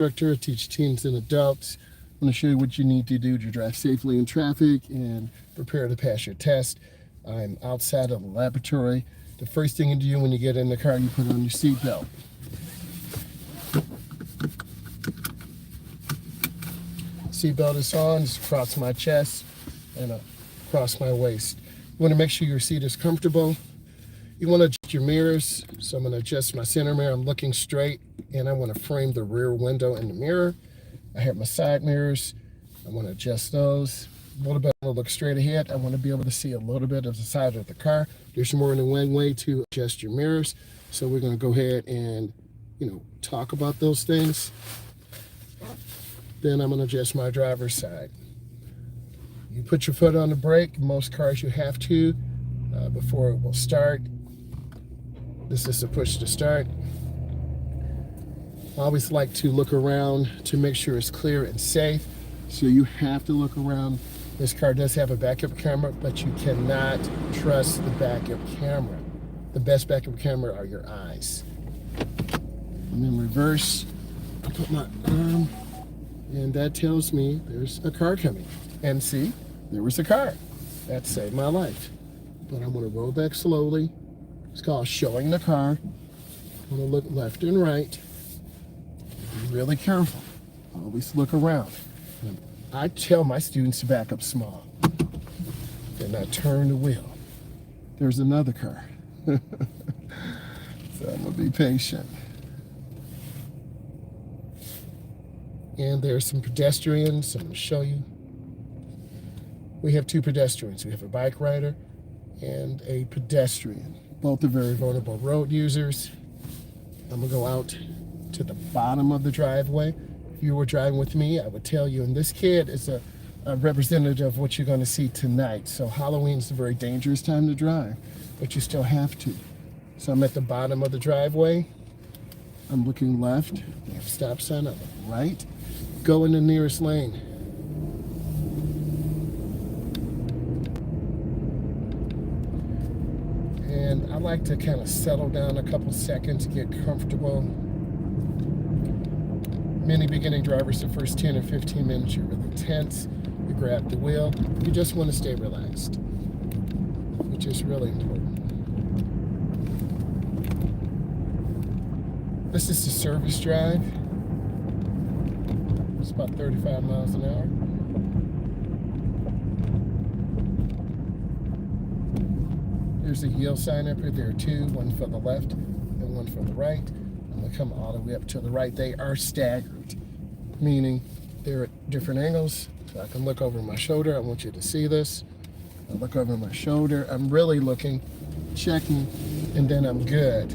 Instructor. I teach teens and adults. I'm going to show you what you need to do to drive safely in traffic and prepare to pass your test. I'm outside of the laboratory. The first thing you do when you get in the car, you put on your seatbelt. Seatbelt is on, it's across my chest and across my waist. You want to make sure your seat is comfortable. You want to adjust your mirrors. So I'm going to adjust my center mirror. I'm looking straight, and I want to frame the rear window in the mirror. I have my side mirrors. I want to adjust those a little bit. I want to look straight ahead. I want to be able to see a little bit of the side of the car. There's more than one way to adjust your mirrors. So we're going to go ahead and, talk about those things. Then I'm going to adjust my driver's side. You put your foot on the brake. Most cars you have to before it will start. This is a push to start. I always like to look around to make sure it's clear and safe. So you have to look around. This car does have a backup camera, but you cannot trust the backup camera. The best backup camera are your eyes. I'm in reverse. I put my arm, and that tells me there's a car coming. And see, there was a car. That saved my life. But I'm going to roll back slowly. It's called showing the car. I'm going to look left and right. Be really careful. Always look around. And I tell my students to back up small. Then I turn the wheel. There's another car. So I'm going to be patient. And there's some pedestrians. I'm going to show you. We have two pedestrians. We have a bike rider and a pedestrian. Both are very vulnerable road users. I'm going to go out to the bottom of the driveway. If you were driving with me, I would tell you, and this kid is a representative of what you're going to see tonight. So Halloween is a very dangerous time to drive, but you still have to. So I'm at the bottom of the driveway. I'm looking left. We have a stop sign. I look right. Go in the nearest lane. And I like to kind of settle down a couple seconds, get comfortable. Many beginning drivers, the first 10 or 15 minutes, you're really tense. You grab the wheel. You just want to stay relaxed, which is really important. This is the service drive. It's about 35 miles an hour. There's a yield sign up here. There are two, one for the left and one for the right. I'm going to come all the way up to the right. They are staggered, meaning they're at different angles. So I can look over my shoulder. I want you to see this. I look over my shoulder. I'm really looking, checking, and then I'm good.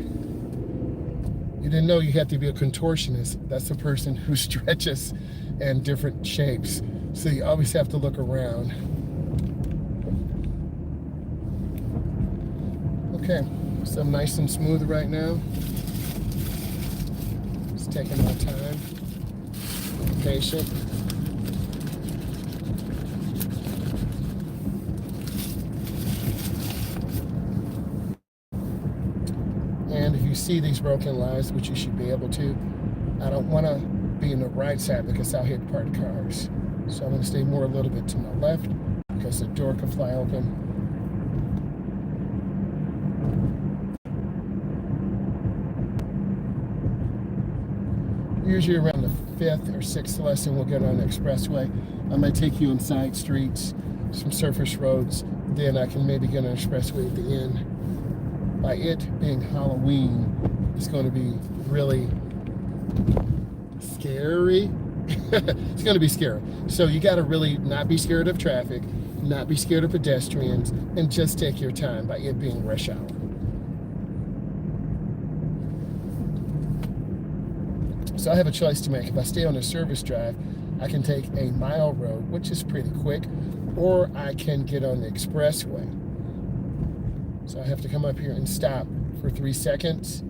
You didn't know you had to be a contortionist. That's a person who stretches in different shapes. So you always have to look around. Okay, so I'm nice and smooth right now. Just taking my time, patient. And if you see these broken lines, which you should be able to, I don't want to be in the right side because I'll hit parked cars. So I'm going to stay more a little bit to my left because the door can fly open. Usually around the 5th or 6th lesson, we'll get on the expressway. I might take you on side streets, some surface roads. Then I can maybe get on the expressway at the end. By it being Halloween, it's going to be really scary. It's going to be scary. So you got to really not be scared of traffic, not be scared of pedestrians, and just take your time by it being rush hour. So I have a choice to make. If I stay on a service drive, I can take a mile road, which is pretty quick, or I can get on the expressway. So I have to come up here and stop for 3 seconds.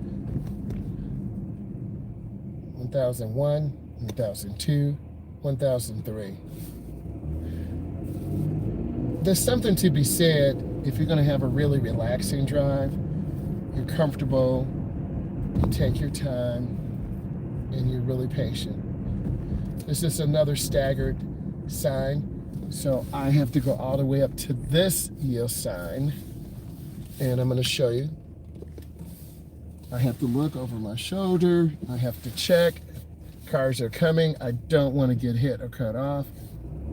1001, 1002, 1003. There's something to be said if you're going to have a really relaxing drive. You're comfortable, you take your time, and you're really patient. This is another staggered sign. So I have to go all the way up to this yield sign, and I'm going to show you. I have to look over my shoulder. I have to check. Cars are coming. I don't want to get hit or cut off.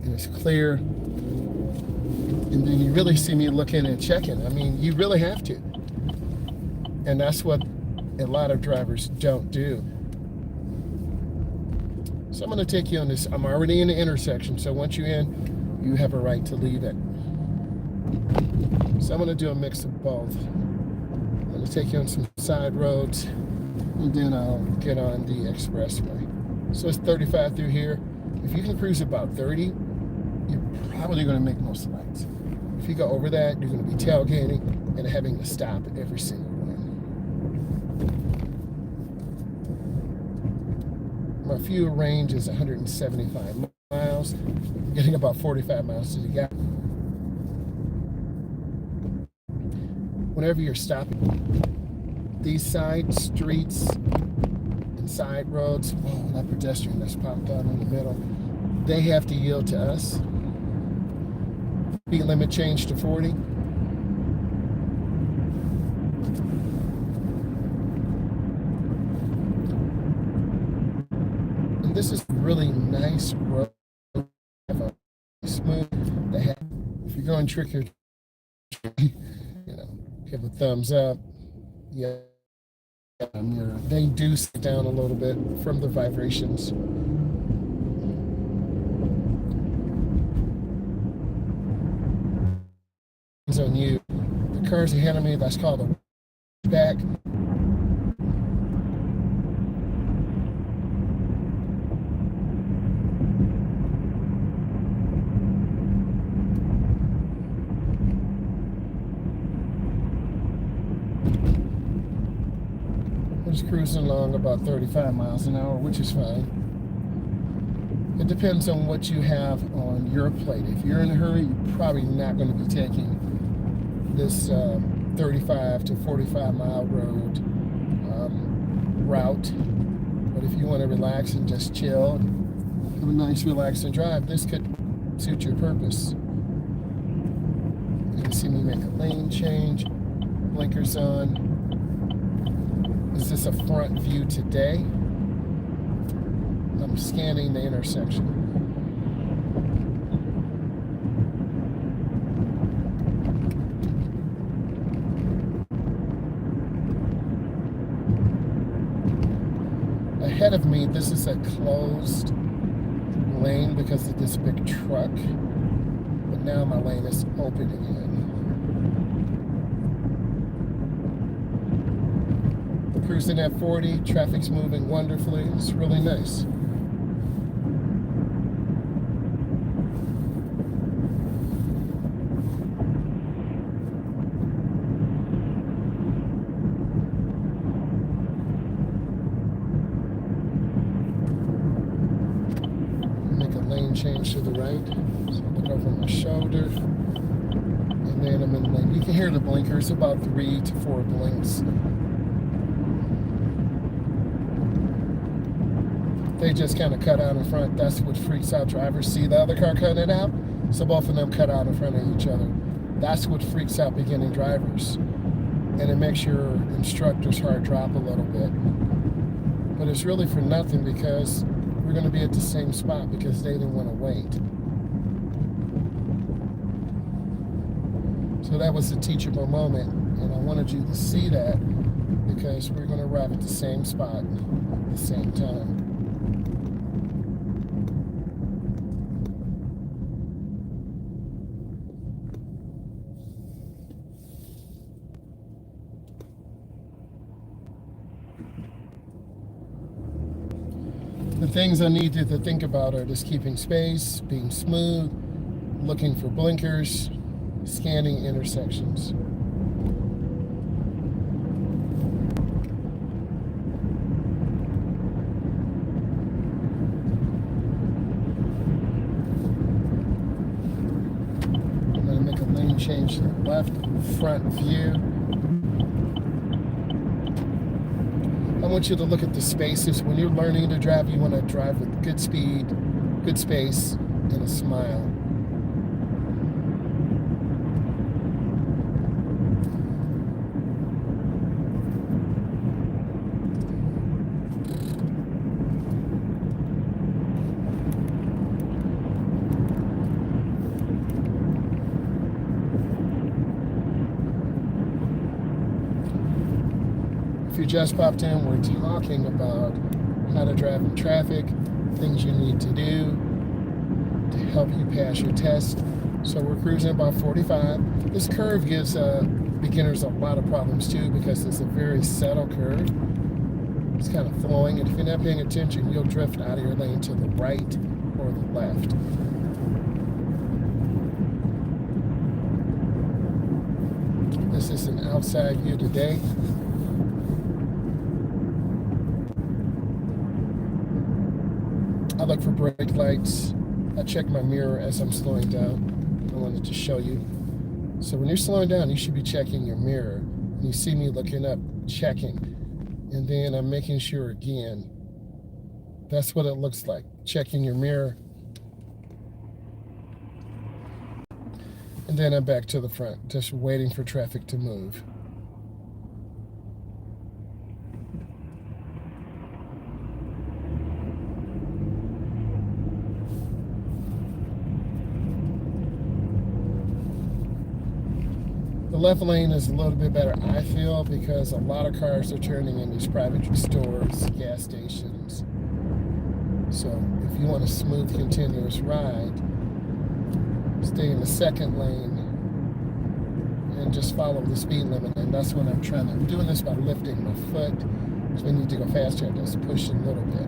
And it's clear. And then you really see me looking and checking. I mean, you really have to. And that's what a lot of drivers don't do. So I'm going to take you on this. I'm already in the intersection. So once you're in, you have a right to leave it. So I'm going to do a mix of both. I'm going to take you on some side roads, and then I'll get on the expressway. So it's 35 through here. If you can cruise about 30, you're probably going to make most lights. If you go over that, you're going to be tailgating and having to stop at every single one. My fuel range is 175 miles. I'm getting about 45 miles to the gallon. Whenever you're stopping, these side streets and side roads, oh, that pedestrian that's popped out in the middle, they have to yield to us. Speed limit changed to 40. And this is a really nice road. Smooth. If you're going trick or treat, give a thumbs up. Yeah, they do sit down a little bit from the vibrations. It's on you. The cars ahead of me, that's called a back. Just cruising along about 35 miles an hour, which is fine. It depends on what you have on your plate. If you're in a hurry, you're probably not going to be taking this 35 to 45 mile road route. But if you want to relax and just chill, have a nice relaxing drive, this could suit your purpose. You can see me make a lane change, blinkers on. Is this a front view today? I'm scanning the intersection. Ahead of me, this is a closed lane because of this big truck. But now my lane is open again. Cruising at 40, traffic's moving wonderfully. It's really nice. Make a lane change to the right. So look over my shoulder. And then I'm in the lane. You can hear the blinkers, about 3 to 4 blinks. They just kind of cut out in front. That's what freaks out drivers. See the other car cutting it out? So both of them cut out in front of each other. That's what freaks out beginning drivers. And it makes your instructor's heart drop a little bit. But it's really for nothing because we're going to be at the same spot because they didn't want to wait. So that was a teachable moment. And I wanted you to see that because we're going to arrive at the same spot at the same time. The things I need you to think about are just keeping space, being smooth, looking for blinkers, scanning intersections. I'm going to make a lane change to the left, front view. I'm want you to look at the spaces. When you're learning to drive, you want to drive with good speed, good space, and a smile. If you just popped in, we're talking about how to drive in traffic, things you need to do to help you pass your test. So we're cruising about 45. This curve gives beginners a lot of problems too because it's a very subtle curve. It's kind of flowing, and if you're not paying attention, you'll drift out of your lane to the right or the left. This is an outside view today. I look for brake lights. I check my mirror as I'm slowing down. I wanted to show you. So when you're slowing down, you should be checking your mirror. And you see me looking up, checking. And then I'm making sure again. That's what it looks like. Checking your mirror. And then I'm back to the front, just waiting for traffic to move. The left lane is a little bit better, I feel, because a lot of cars are turning in these private stores, gas stations. So if you want a smooth, continuous ride, stay in the second lane and just follow the speed limit. And that's what I'm trying to. I'm doing this by lifting my foot. So I need to go faster. I just push a little bit.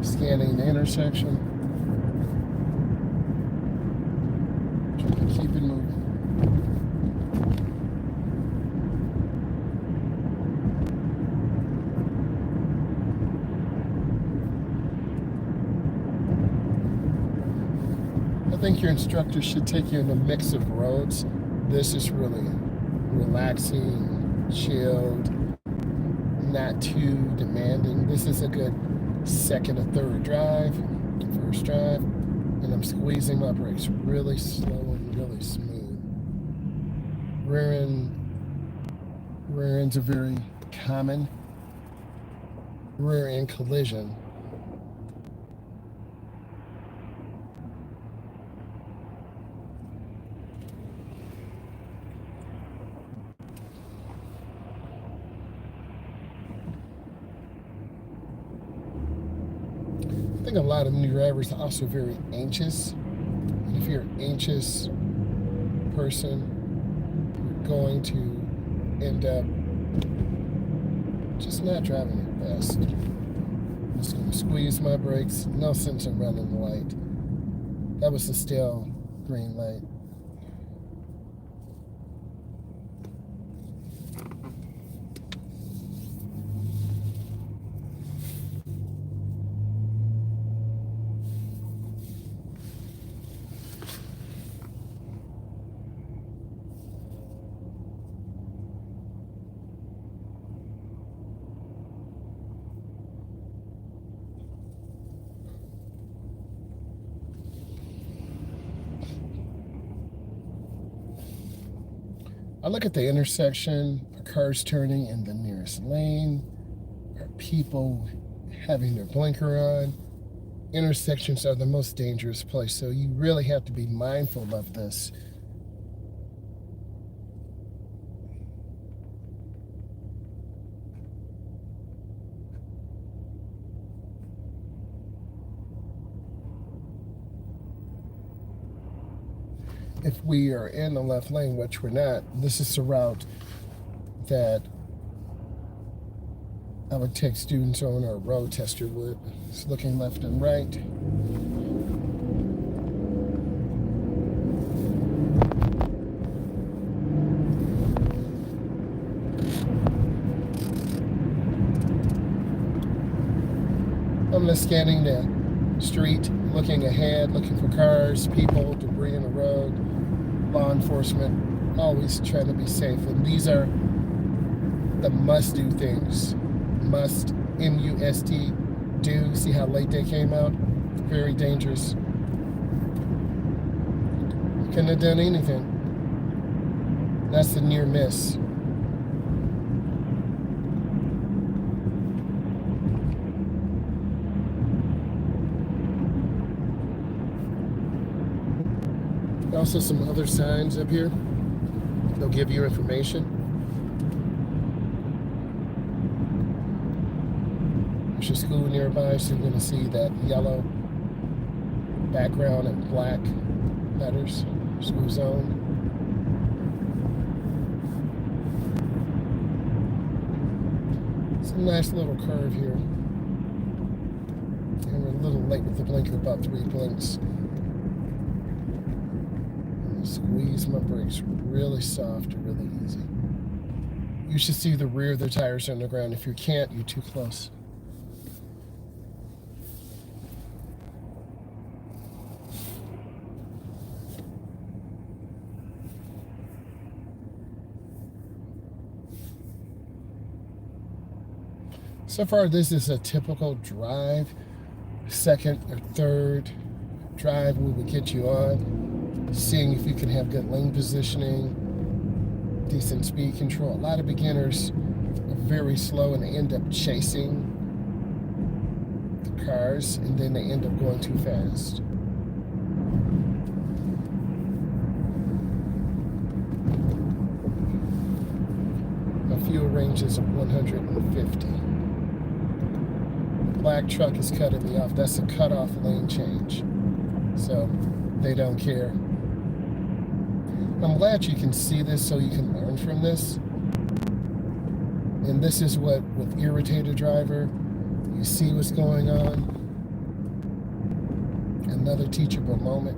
Scanning the intersection. Trying to keep it moving. I think your instructor should take you in a mix of roads. This is really relaxing, chilled, not too demanding. This is a good second or third drive, first drive, and I'm squeezing my brakes really slow and really smooth. Rear end's a very common rear end collision. I think a lot of new drivers are also very anxious. And if you're an anxious person, you're going to end up just not driving your best. I'm just going to squeeze my brakes. No sense in running the light. That was a still green light. I look at the intersection, are cars turning in the nearest lane, are people having their blinker on. Intersections are the most dangerous place, so you really have to be mindful of this. If we are in the left lane, which we're not, this is the route that I would take students on, or a road tester would. It's looking left and right. I'm just scanning the street, looking ahead, looking for cars, people, debris in the road, law enforcement, always trying to be safe. And these are the must-do things. Must, M-U-S-T, do. See how late they came out? Very dangerous. Couldn't have done anything. That's the near miss. Also some other signs up here. They'll give you information. There's a school nearby, so you're going to see that yellow background and black letters, school zone. It's a nice little curve here. And we're a little late with the blinker, about 3 blinks. Squeeze my brakes really soft, really easy. You should see the rear of the tires on the ground. If you can't, you're too close. So far, this is a typical drive. Second or third drive we would get you on, seeing if you can have good lane positioning, decent speed control. A lot of beginners are very slow and they end up chasing the cars, and then they end up going too fast. My fuel range is 150. Black truck is cutting me off. That's a cutoff lane change. So they don't care. I'm glad you can see this so you can learn from this. And this is what, with irritated driver, you see what's going on. Another teachable moment.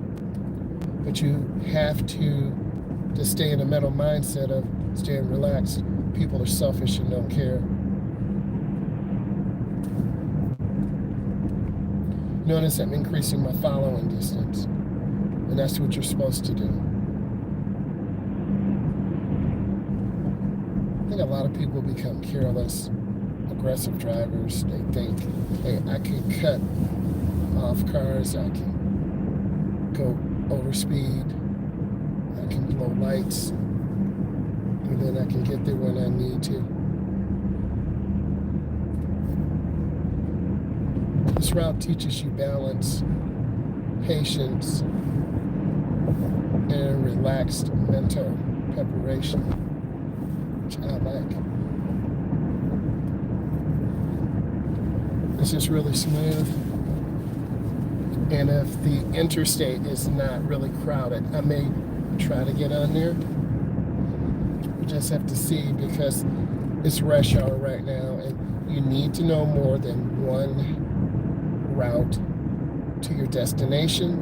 But you have to stay in a mental mindset of staying relaxed. People are selfish and don't care. Notice I'm increasing my following distance, and that's what you're supposed to do. I think a lot of people become careless, aggressive drivers. They think, hey, I can cut off cars, I can go over speed, I can blow lights, and then I can get there when I need to. This route teaches you balance, patience, and relaxed mental preparation, which I like. It's just really smooth. And if the interstate is not really crowded, I may try to get on there. We just have to see, because it's rush hour right now, and you need to know more than one route to your destination.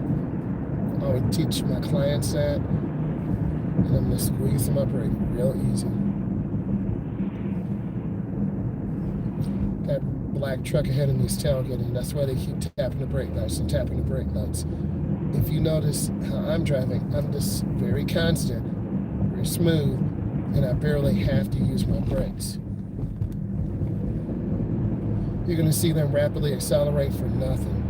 I would teach my clients that, and I'm going to squeeze them up real easy. That black truck ahead of me is tailgating. That's why they keep tapping the brake lights and tapping the brake lights. If you notice how I'm driving, I'm just very constant, very smooth, and I barely have to use my brakes. You're going to see them rapidly accelerate for nothing.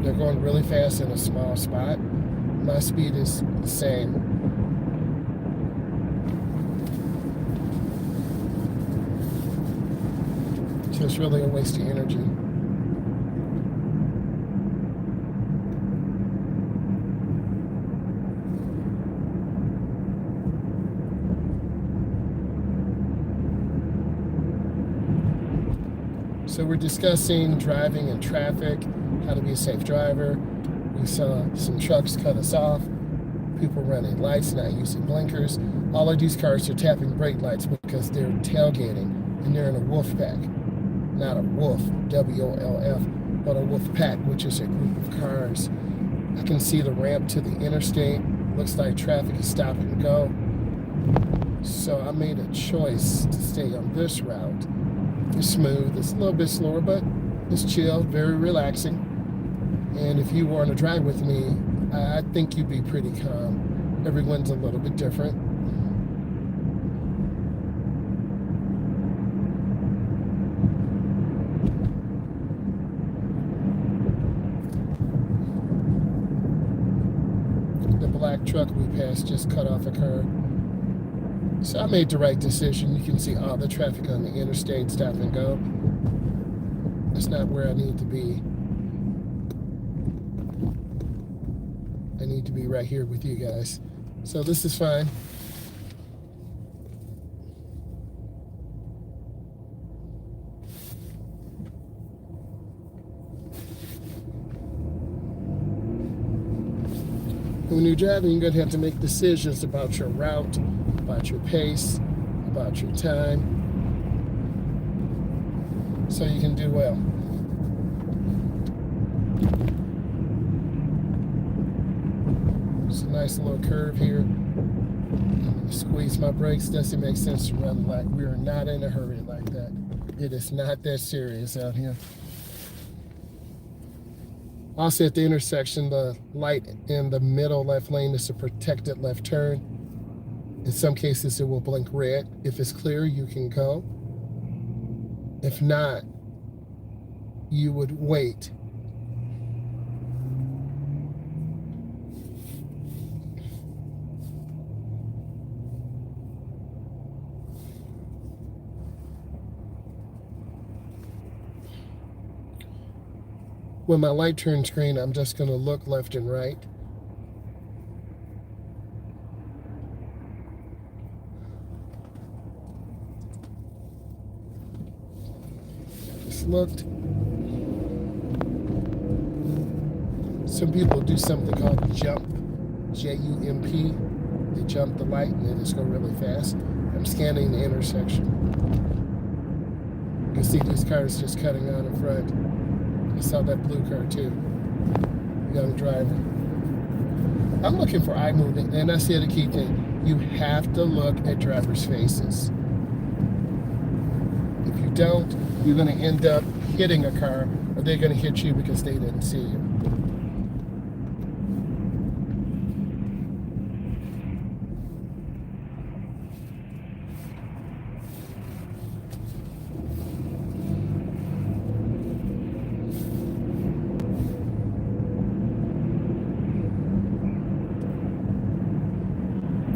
They're going really fast in a small spot. My speed is the same. So it's really a waste of energy. So we're discussing driving in traffic, how to be a safe driver. We saw some trucks cut us off, people running lights, not using blinkers. All of these cars are tapping brake lights because they're tailgating, and they're in a wolf pack. Not a wolf, W-O-L-F, but a wolf pack, which is a group of cars. I can see the ramp to the interstate. Looks like traffic is stop and go. So I made a choice to stay on this route. It's smooth. It's a little bit slower, but It's chill, very relaxing. And if you were on a drive with me, I think you'd be pretty calm. Everyone's a little bit different. The black truck we passed just cut off a curb. So I made the right decision. You can see all the traffic on the interstate, stop and go. That's not where I need to be. I need to be right here with you guys. So this is fine. When you're driving, you're going to have to make decisions about your route, about your pace, about your time, so you can do well. It's a nice little curve here. I'm going to squeeze my brakes. Doesn't make sense to run like we are not in a hurry like that. It is not that serious out here. Also at the intersection, the light in the middle left lane is a protected left turn. In some cases, it will blink red. If it's clear, you can go. If not, you would wait. When my light turns green, I'm just going to look left and right. Just looked. Some people do something called jump, J-U-M-P. They jump the light and they just go really fast. I'm scanning the intersection. You can see these cars just cutting out in front. I saw that blue car too. Young driver. I'm looking for eye movement, and that's the other key thing. You have to look at drivers' faces. If you don't, you're going to end up hitting a car, or they're going to hit you because they didn't see you.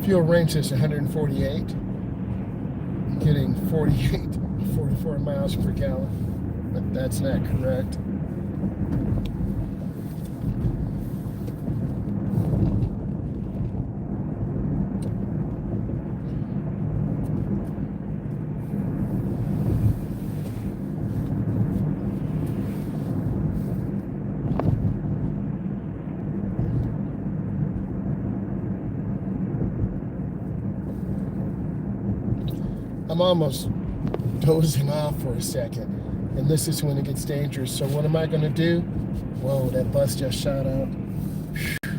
Fuel range is 148. I'm getting 44 miles per gallon, but that's not correct. I'm almost dozing off for a second, and this is when it gets dangerous. So what am I going to do? Whoa, that bus just shot out.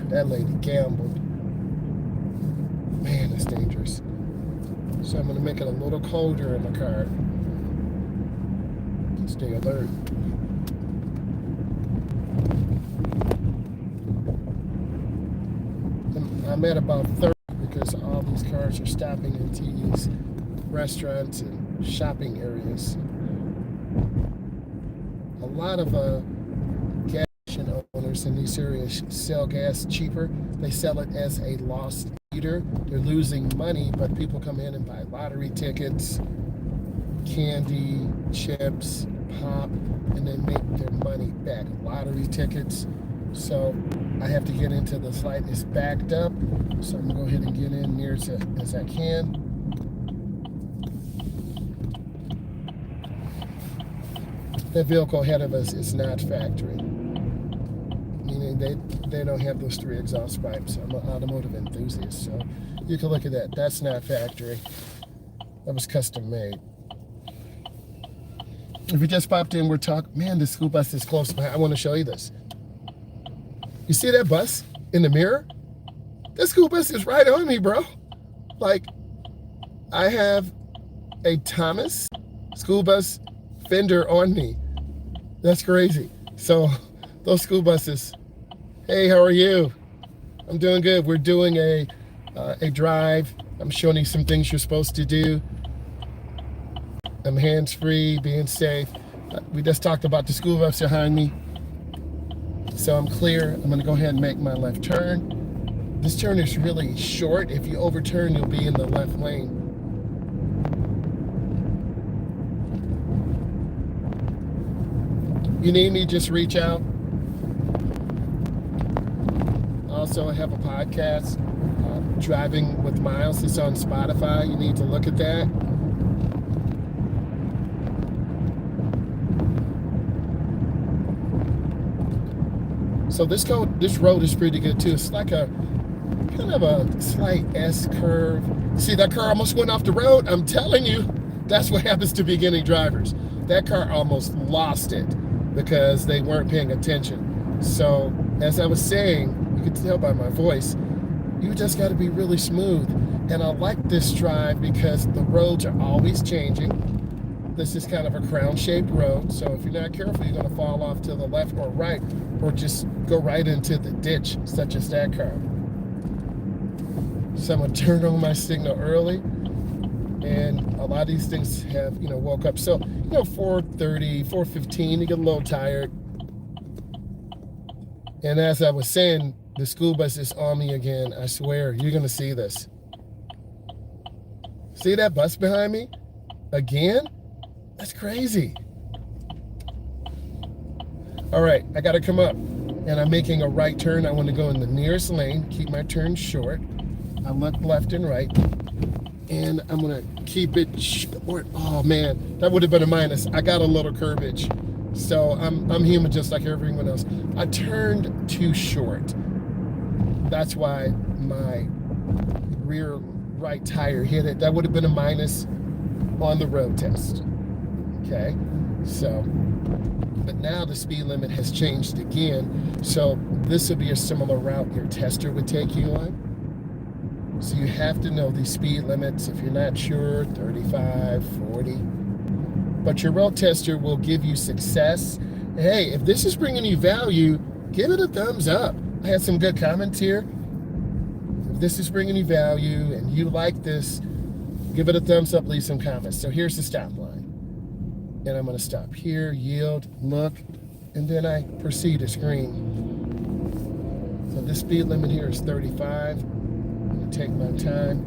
That lady gambled. Man, it's dangerous. So I'm going to make it a little colder in the car. Stay alert. I'm at about 30 because all these cars are stopping in these restaurants and shopping areas. A lot of gas station owners in these areas sell gas cheaper. They sell it as a loss leader. They're losing money, but people come in and buy lottery tickets, candy, chips, pop, and then make their money back. Lottery tickets. So I have to get into this light. It's backed up, so I'm gonna go ahead and get in near as I can. That vehicle ahead of us is not factory, meaning they don't have those 3 exhaust pipes. I'm an automotive enthusiast, so you can look at that. That's not factory. That was custom made. If you just popped in, we're talking, man, the school bus is close by. I want to show you this. You see that bus in the mirror? That school bus is right on me, bro. Like, I have a Thomas school bus fender on me. That's crazy. So those school buses, hey, how are you? I'm doing good. We're doing a drive. I'm showing you some things you're supposed to do. I'm hands-free, being safe. We just talked about the school bus behind me. So I'm clear. I'm gonna go ahead and make my left turn. This turn is really short. If you overturn, you'll be in the left lane. You need me, just reach out. Also, I have a podcast, Driving with Myles. It's on Spotify. You need to look at that. So this road is pretty good too. It's like a kind of a slight S curve. See, that car almost went off the road. I'm telling you, that's what happens to beginning drivers. That car almost lost it because they weren't paying attention. So as I was saying, you can tell by my voice, you just got to be really smooth. And I like this drive because the roads are always changing. This is kind of a crown-shaped road, so if you're not careful, you're going to fall off to the left or right, or just go right into the ditch, such as that car. So I'm going to turn on my signal early, and a lot of these things have, woke up. So, 4:30, 4:15, you get a little tired. And as I was saying, the school bus is on me again. I swear, you're going to see this. See that bus behind me? Again? That's crazy. All right, I gotta come up and I'm making a right turn. I want to go in the nearest lane, keep my turn short. I look left and right, and I'm gonna keep it short. Oh man, that would have been a minus. I got a little curvage. So I'm human just like everyone else. I turned too short. That's why my rear right tire hit it. That would have been a minus on the road test. Okay, so, but now the speed limit has changed again. So this would be a similar route your tester would take you on. So you have to know these speed limits. If you're not sure, 35, 40. But your road tester will give you success. Hey, if this is bringing you value, give it a thumbs up. I had some good comments here. If this is bringing you value and you like this, give it a thumbs up, leave some comments. So here's the stop line. And I'm going to stop here, yield, look, and then I proceed to screen. So the speed limit here is 35. I'm going to take my time.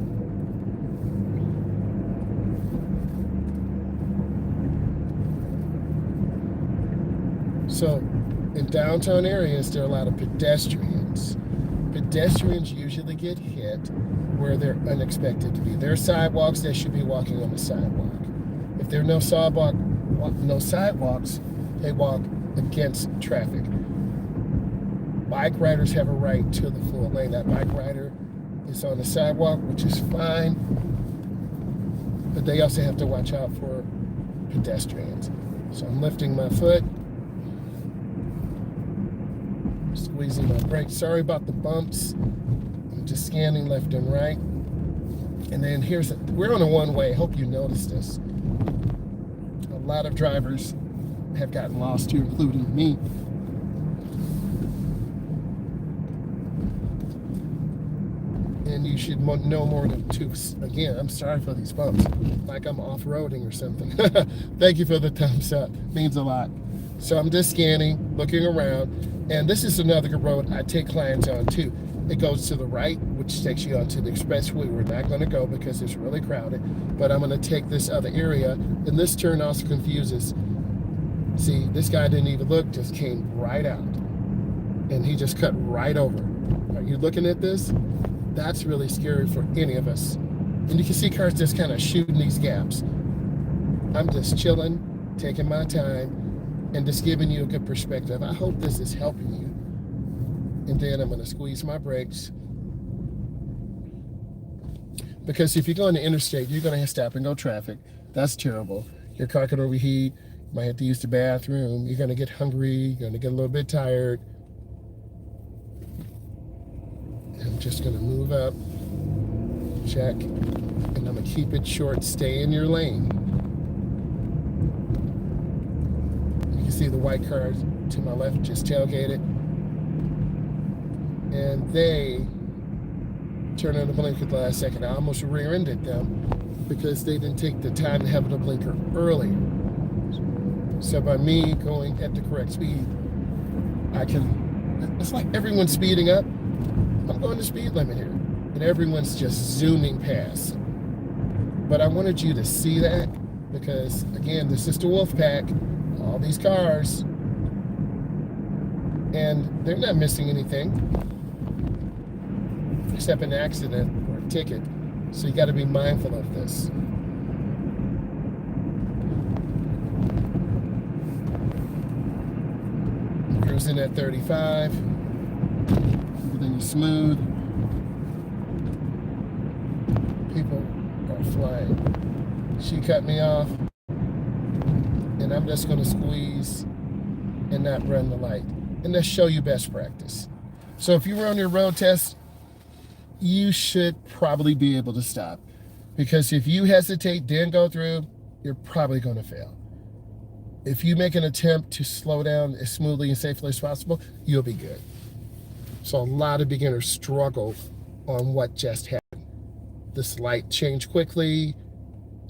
So in downtown areas, there are a lot of pedestrians. Pedestrians usually get hit where they're unexpected to be. There are sidewalks, they should be walking on the sidewalk. If there are no sidewalks, they walk against traffic. Bike riders have a right to the full lane. That bike rider is on the sidewalk, which is fine, but they also have to watch out for pedestrians. So I'm lifting my foot, squeezing my brakes. Sorry about the bumps. I'm just scanning left and right. And then we're on a one-way. Hope you noticed this. A lot of drivers have gotten lost here, including me. And you should know more than two. Again, I'm sorry for these bumps, like I'm off-roading or something. Thank you for the thumbs up, means a lot. So I'm just scanning, looking around, and this is another road I take clients on too. It goes to the right, which takes you onto the expressway. We're not going to go because it's really crowded, but I'm going to take this other area, and this turn also confuses. See, this guy didn't even look, just came right out, and he just cut right over. Are you looking at this? That's really scary for any of us. And you can see cars just kind of shooting these gaps. I'm just chilling, taking my time, and just giving you a good perspective. I hope this is helping you. And then I'm going to squeeze my brakes. Because if you go on the interstate, you're going to stop and go traffic. That's terrible. Your car could overheat. You might have to use the bathroom. You're going to get hungry. You're going to get a little bit tired. I'm just going to move up. Check. And I'm going to keep it short. Stay in your lane. You can see the white car to my left just tailgated. And they turned on the blinker at the last second. I almost rear-ended them because they didn't take the time to have the blinker earlier. So by me going at the correct speed, it's like everyone's speeding up. I'm going the speed limit here. And everyone's just zooming past. But I wanted you to see that because, again, this is the wolf pack, all these cars, and they're not missing anything except an accident or a ticket. So you got to be mindful of this. Cruising at 35, everything is smooth. People are flying. She cut me off, and I'm just going to squeeze and not run the light. And let's show you best practice. So if you were on your road test, you should probably be able to stop. Because if you hesitate, then go through, you're probably going to fail. If you make an attempt to slow down as smoothly and safely as possible, you'll be good. So a lot of beginners struggle on what just happened. This light changed quickly.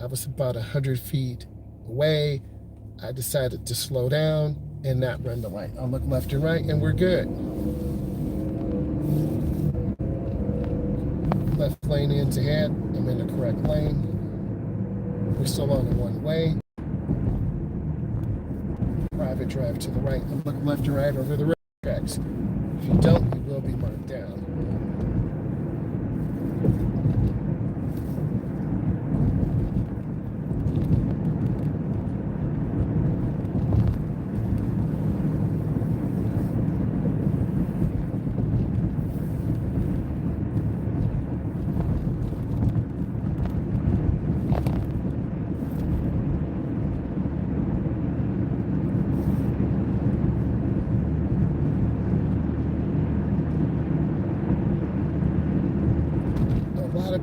I was about 100 feet away. I decided to slow down and not run the light. I'll look left and right and we're good. Left lane ends ahead. I'm in the correct lane. We're still on the one way. Private drive to the right. I'm looking left and right over the rail tracks. If you don't, you will be marked down.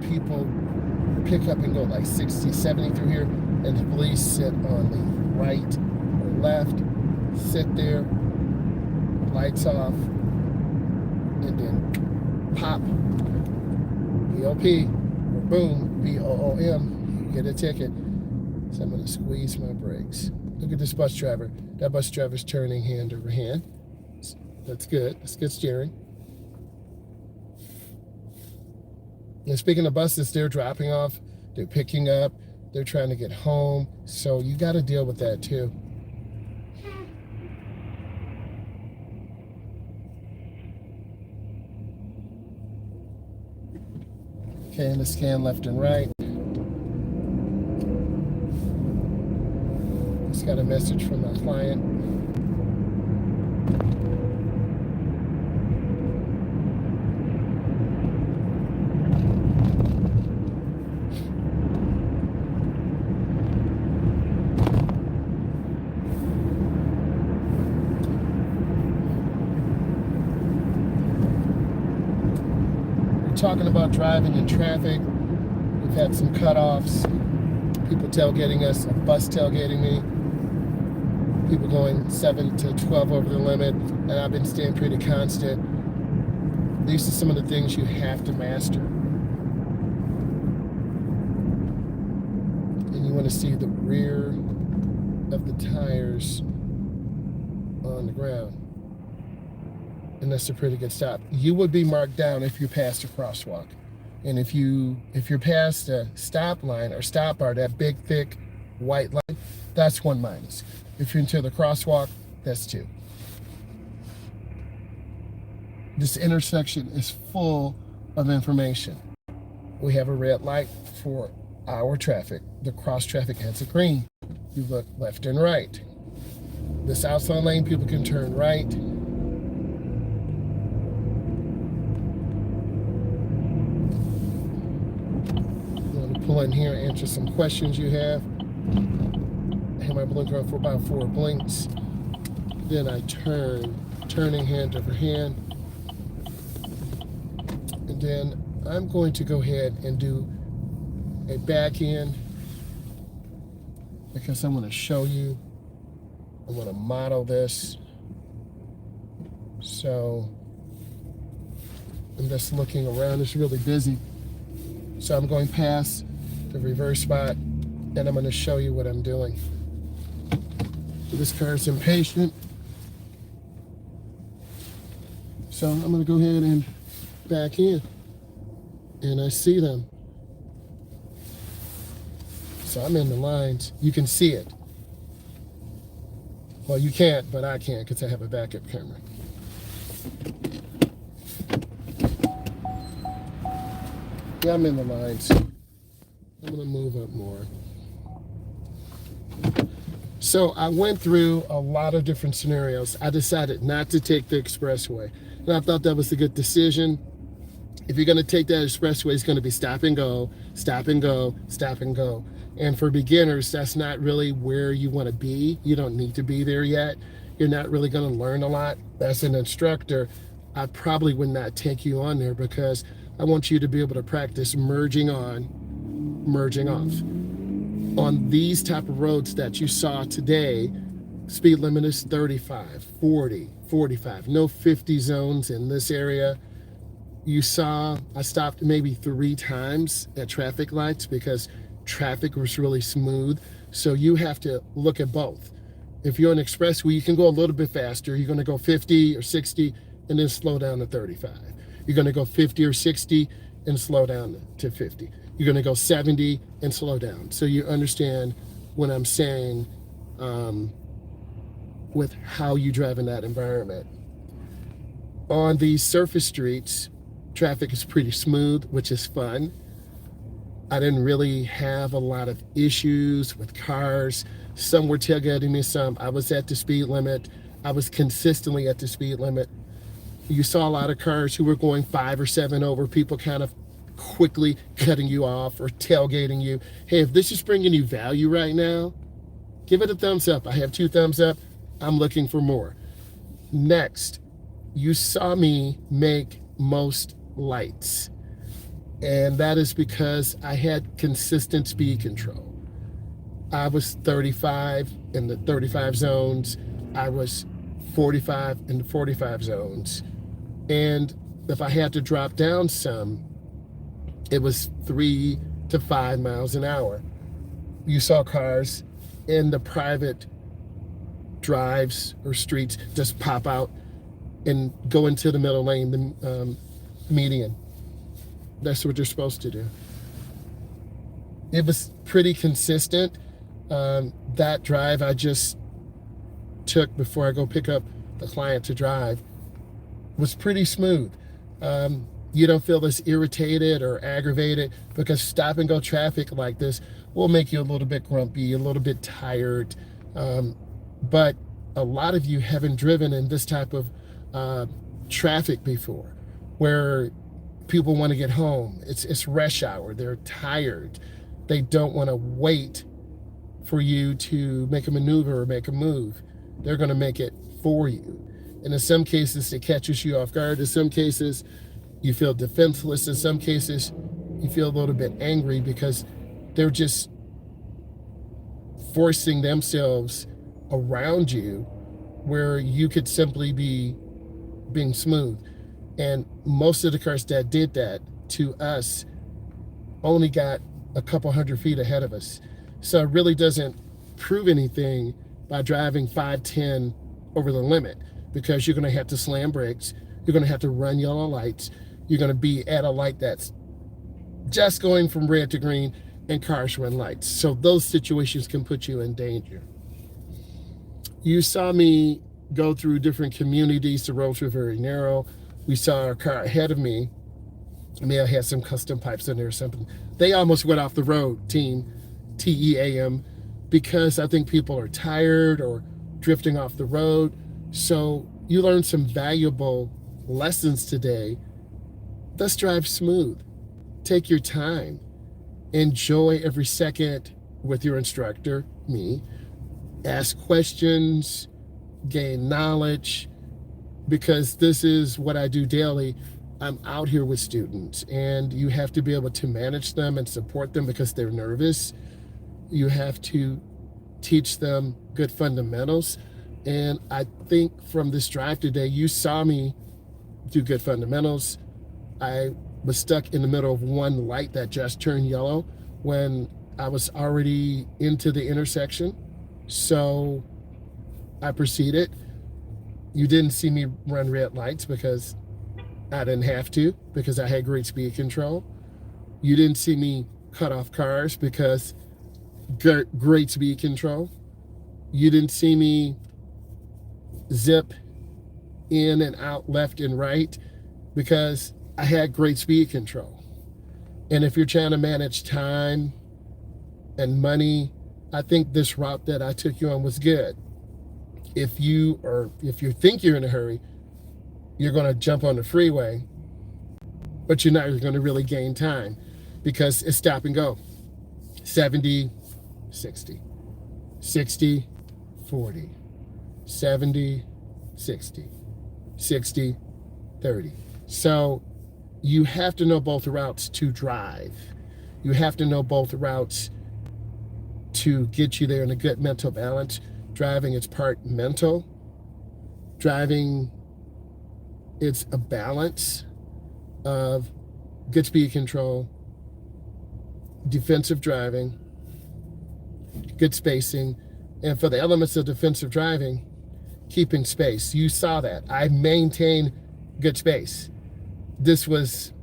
People pick up and go like 60, 70 through here, and the police sit on the right or left, sit there, lights off, and then pop, BOP, or boom, BOOM, you get a ticket. So I'm going to squeeze my brakes. Look at this bus driver. That bus driver's turning hand over hand. That's good. That's good steering. And speaking of buses, they're dropping off, they're picking up, they're trying to get home. So you got to deal with that too. Okay, and let's scan left and right. Just got a message from my client. Talking about driving in traffic. We've had some cutoffs, people tailgating us, a bus tailgating me, people going 7 to 12 over the limit, and I've been staying pretty constant. These are some of the things you have to master. And you want to see the rear of the tires on the ground. And that's a pretty good stop. You would be marked down if you passed a crosswalk. And if you're past a stop line or stop bar, that big, thick, white line, that's 1 minus. If you're into the crosswalk, that's 2. This intersection is full of information. We have a red light for our traffic. The cross traffic has a green. You look left and right. This outside lane, people can turn right. Pull in here, answer some questions you have. I have my blinker on for about 4 blinks. Then I turning hand over hand. And then I'm going to go ahead and do a back end because I'm going to show you I want to model this. So I'm just looking around. It's really busy. So I'm going past the reverse spot, and I'm going to show you what I'm doing. This car is impatient. So I'm going to go ahead and back in. And I see them. So I'm in the lines. You can see it. Well, you can't, but I can because I have a backup camera. Yeah, I'm in the lines. I'm going to move up more. So I went through a lot of different scenarios. I decided not to take the expressway. And I thought that was a good decision. If you're going to take that expressway, it's going to be stop and go, stop and go, stop and go. And for beginners, that's not really where you want to be. You don't need to be there yet. You're not really going to learn a lot. As an instructor, I probably would not take you on there because I want you to be able to practice merging on, merging off. On these type of roads that you saw today, speed limit is 35, 40, 45. No 50 zones in this area. You saw I stopped maybe 3 times at traffic lights because traffic was really smooth. So you have to look at both. If you're on expressway, you can go a little bit faster. You're going to go 50 or 60 and then slow down to 35. You're going to go 50 or 60 and slow down to 50. You're going to go 70 and slow down. So you understand what I'm saying with how you drive in that environment. On these surface streets, traffic is pretty smooth, which is fun. I didn't really have a lot of issues with cars. Some were tailgating me, some I was at the speed limit. I was consistently at the speed limit. You saw a lot of cars who were going 5 or 7 over, people kind of quickly cutting you off or tailgating you. Hey, if this is bringing you value right now, give it a thumbs up. I have 2 thumbs up. I'm looking for more. Next, you saw me make most lights. And that is because I had consistent speed control. I was 35 in the 35 zones. I was 45 in the 45 zones. And if I had to drop down some, it was 3 to 5 miles an hour. You saw cars in the private drives or streets just pop out and go into the middle lane, the median. That's what you're supposed to do. It was pretty consistent. That drive I just took before I go pick up the client to drive was pretty smooth. You don't feel as irritated or aggravated because stop and go traffic like this will make you a little bit grumpy, a little bit tired. But a lot of you haven't driven in this type of traffic before, where people want to get home. It's rush hour. They're tired. They don't want to wait for you to make a maneuver or make a move. They're going to make it for you. And in some cases, it catches you off guard. In some cases, you feel defenseless. In some cases, you feel a little bit angry because they're just forcing themselves around you where you could simply be being smooth. And most of the cars that did that to us only got a couple 100 feet ahead of us. So it really doesn't prove anything by driving 5, 10 over the limit, because you're going to have to slam brakes. You're going to have to run yellow lights. You're going to be at a light that's just going from red to green, and cars run lights. So those situations can put you in danger. You saw me go through different communities. The roads were very narrow. We saw a car ahead of me. I may have had some custom pipes in there or something. They almost went off the road, team, TEAM, because I think people are tired or drifting off the road. So you learned some valuable lessons today. Let's drive smooth. Take your time. Enjoy every second with your instructor, me. Ask questions, gain knowledge, because this is what I do daily. I'm out here with students, and you have to be able to manage them and support them because they're nervous. You have to teach them good fundamentals. And I think from this drive today, you saw me do good fundamentals. I was stuck in the middle of one light that just turned yellow when I was already into the intersection. So I proceeded. You didn't see me run red lights because I didn't have to, because I had great speed control. You didn't see me cut off cars because great speed control. You didn't see me zip in and out left and right because I had great speed control. And if you're trying to manage time and money, I think this route that I took you on was good. If you think you're in a hurry, you're going to jump on the freeway, but you're not going to really gain time because it's stop and go. 70, 60, 60, 40, 70, 60, 60, 30. So you have to know both routes to drive. You have to know both routes to get you there in a good mental balance. Driving is part mental. Driving, it's a balance of good speed control, defensive driving, good spacing, and for the elements of defensive driving, keeping space. You saw that. I maintained good space. This was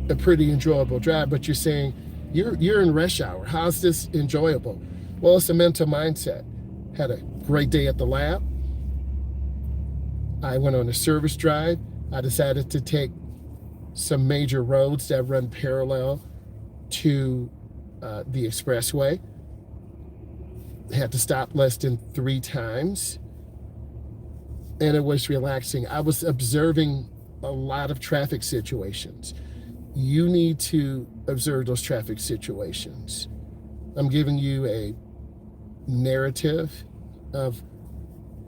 a pretty enjoyable drive, but you're saying you're in rush hour. How's this enjoyable? Well, it's a mental mindset. Had a great day at the lab. I went on a service drive. I decided to take some major roads that run parallel to the expressway. Had to stop less than 3 times. And it was relaxing. I was observing a lot of traffic situations. You need to observe those traffic situations. I'm giving you a narrative of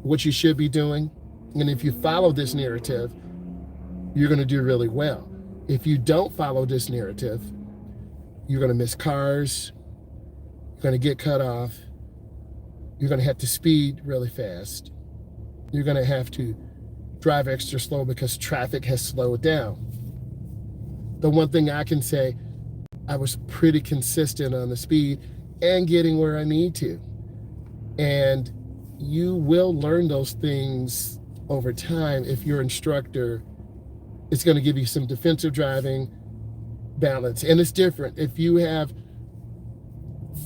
what you should be doing. And if you follow this narrative, you're going to do really well. If you don't follow this narrative, you're going to miss cars. You're going to get cut off. You're going to have to speed really fast. You're going to have to drive extra slow because traffic has slowed down. The one thing I can say, I was pretty consistent on the speed and getting where I need to. And you will learn those things over time if your instructor is going to give you some defensive driving balance. And it's different. If you have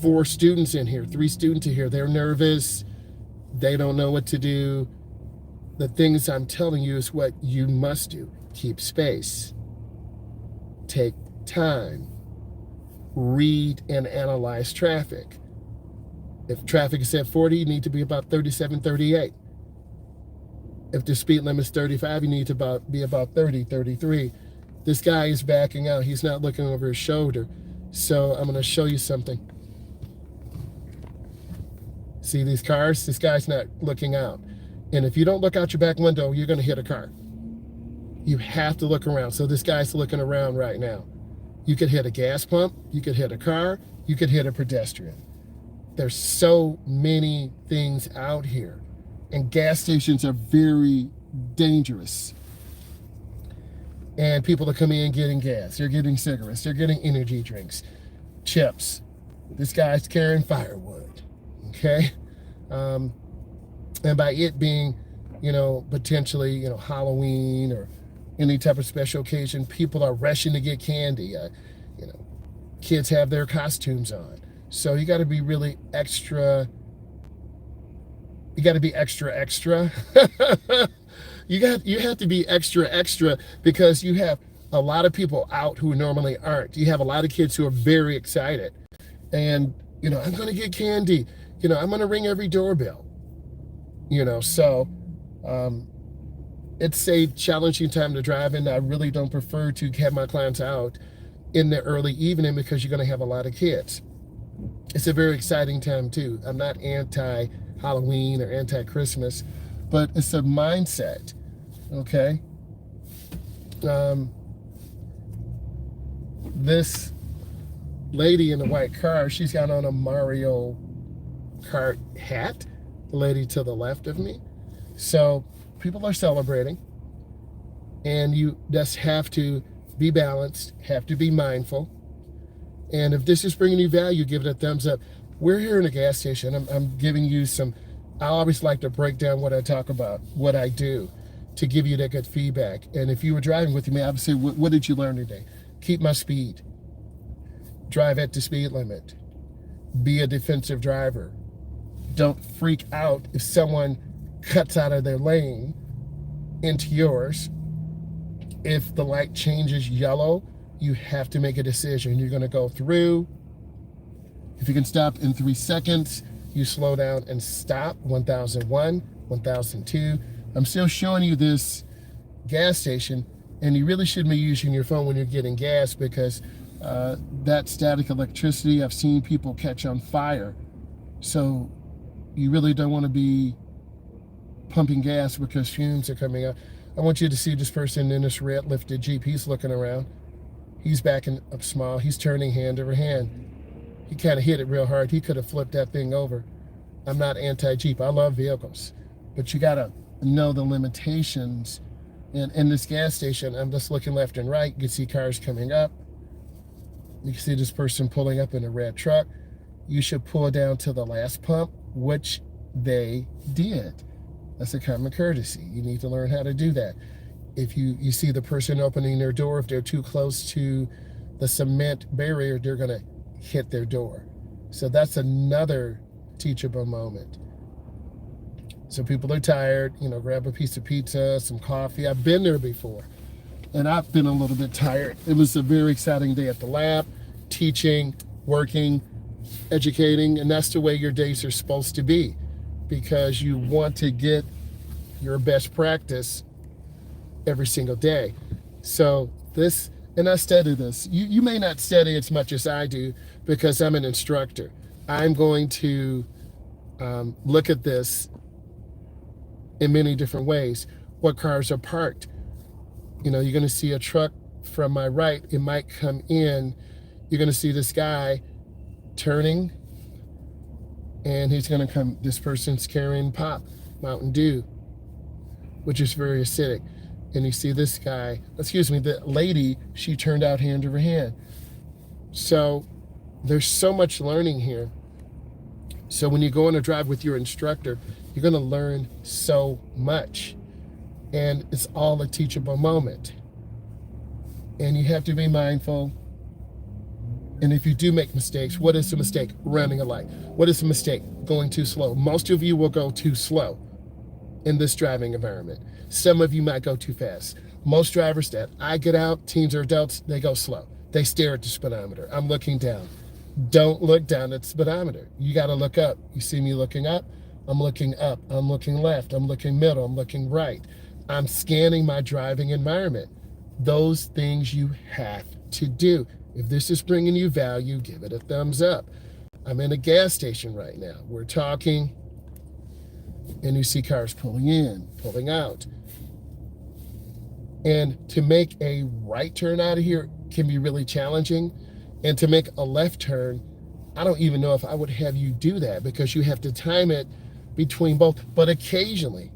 4 students in here, 3 students in here, they're nervous, they don't know what to do. The things I'm telling you is what you must do. Keep space. Take time. Read and analyze traffic. If traffic is at 40, you need to be about 37, 38. If the speed limit is 35, you need to be about 30, 33. This guy is backing out. He's not looking over his shoulder. So I'm going to show you something. See these cars? This guy's not looking out. And if you don't look out your back window, you're going to hit a car. You have to look around. So this guy's looking around right now. You could hit a gas pump. You could hit a car. You could hit a pedestrian. There's so many things out here. And gas stations are very dangerous. And people are coming in getting gas. They're getting cigarettes. They're getting energy drinks, chips. This guy's carrying firewood. Okay? And by it being, potentially, Halloween or any type of special occasion, people are rushing to get candy. Kids have their costumes on. So you got to be really extra. You got to be extra. You have to be extra because you have a lot of people out who normally aren't. You have a lot of kids who are very excited. And, I'm going to get candy. I'm going to ring every doorbell. So it's a challenging time to drive, and I really don't prefer to have my clients out in the early evening because you're going to have a lot of kids. It's a very exciting time too. I'm not anti-Halloween or anti-Christmas, but it's a mindset, okay? This lady in the white car, she's got on a Mario Kart hat. the lady to the left of me. So people are celebrating, and you just have to be balanced, have to be mindful. And if this is bringing you value, give it a thumbs up. We're here in a gas station. I'm giving you some, I always like to break down what I talk about, what I do, to give you that good feedback. And if you were driving with me, I would say, what did you learn today? Keep my speed. Drive at the speed limit. Be a defensive driver. Don't freak out if someone cuts out of their lane into yours. If the light changes yellow, you have to make a decision. You're going to go through. If you can stop in 3 seconds, you slow down and stop. 1001, 1002. I'm still showing you this gas station, and you really shouldn't be using your phone when you're getting gas, because that static electricity, I've seen people catch on fire. So you really don't want to be pumping gas because fumes are coming out. I want you to see this person in this red lifted Jeep. He's looking around. He's backing up small. He's turning hand over hand. He kind of hit it real hard. He could have flipped that thing over. I'm not anti-Jeep. I love vehicles. But you got to know the limitations. And in this gas station, I'm just looking left and right. You can see cars coming up. You can see this person pulling up in a red truck. You should pull down to the last pump, which they did. That's a common courtesy. You need to learn how to do that. If you see the person opening their door, if they're too close to the cement barrier, they're going to hit their door. So that's another teachable moment. So people are tired, grab a piece of pizza, some coffee. I've been there before, and I've been a little bit tired. It was a very exciting day at the lab, teaching, working, educating, and that's the way your days are supposed to be, because you want to get your best practice every single day. So this, and I study this. You may not study as much as I do because I'm an instructor. I'm going to look at this in many different ways. What cars are parked? You're going to see a truck from my right. It might come in. You're going to see this guy turning, and he's going to come. This person's carrying pop, Mountain Dew, which is very acidic. And you see this guy, the lady, she turned out hand over hand. So there's so much learning here. So when you go on a drive with your instructor, you're going to learn so much. And it's all a teachable moment. And you have to be mindful. And if you do make mistakes, what is the mistake? Running a light. What is the mistake? Going too slow. Most of you will go too slow in this driving environment. Some of you might go too fast. Most drivers that I get out, teens or adults, they go slow. They stare at the speedometer. I'm looking down. Don't look down at the speedometer. You got to look up. You see me looking up? I'm looking up. I'm looking left. I'm looking middle. I'm looking right. I'm scanning my driving environment. Those things you have to do. If this is bringing you value, give it a thumbs up. I'm in a gas station right now. We're talking, and you see cars pulling in, pulling out. And to make a right turn out of here can be really challenging. And to make a left turn, I don't even know if I would have you do that, because you have to time it between both. But occasionally,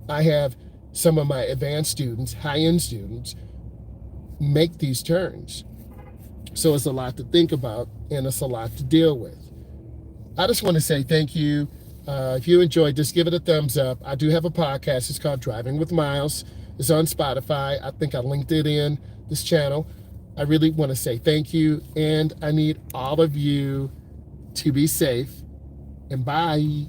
I have some of my advanced students, high-end students, make these turns. So it's a lot to think about, and it's a lot to deal with. I just want to say thank you. If you enjoyed this, give it a thumbs up. I do have a podcast. It's called Driving with Myles. It's on Spotify. I think I linked it in this channel. I really want to say thank you, and I need all of you to be safe, and bye.